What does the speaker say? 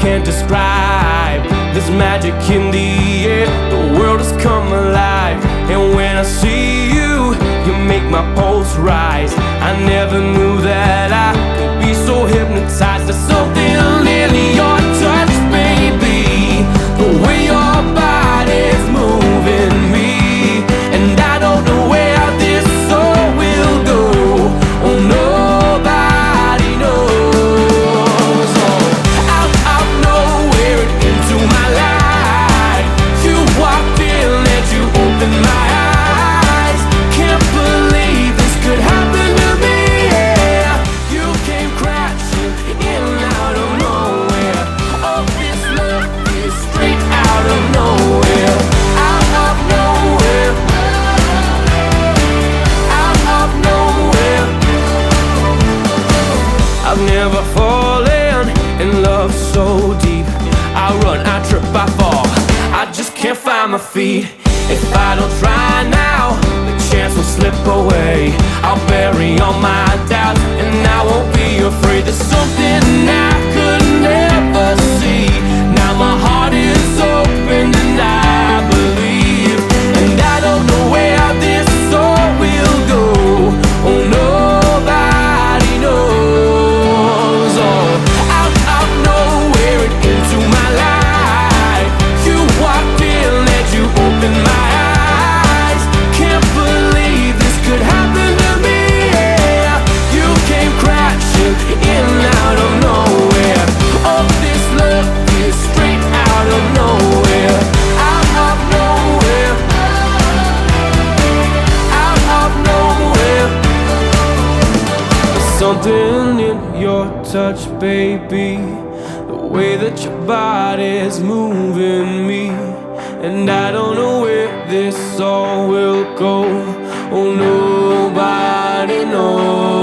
can't describe this magic in the air. The world has come alive, and when I see you, you make my pulse rise. I never knew that I could be so hypnotized. There's something in your touch, baby, the way your body's moving me, and I don't know where this soul will go. Oh, nobody knows. Oh, out of nowhere into my life, you walked in and you opened my eyes. Can't believe this could happen to me. Yeah, you came crashing in out of nowhere. Oh, this love is straight out of nowhere. Out of nowhere. Out of nowhere. I've never fallen in love so deep. I run, I trip, I fall, I just can't find my feet. If I don't try now, the chance will slip away. I'll bury all my doubts and I won't be afraid. There's something I could never see. Now my heart is open and I believe, and I don't know where this soul will go. Oh, nobody knows. Oh, out of nowhere and into my life, you walked in and you opened my eyes. Can't believe this could happen to me. Yeah, you came crashing in out of nowhere. Oh, this love is straight out of nowhere. Out of nowhere. Out of nowhere. There's something in your touch, baby, the way that your body's moving me, and I don't know where this all will go. Oh, nobody knows.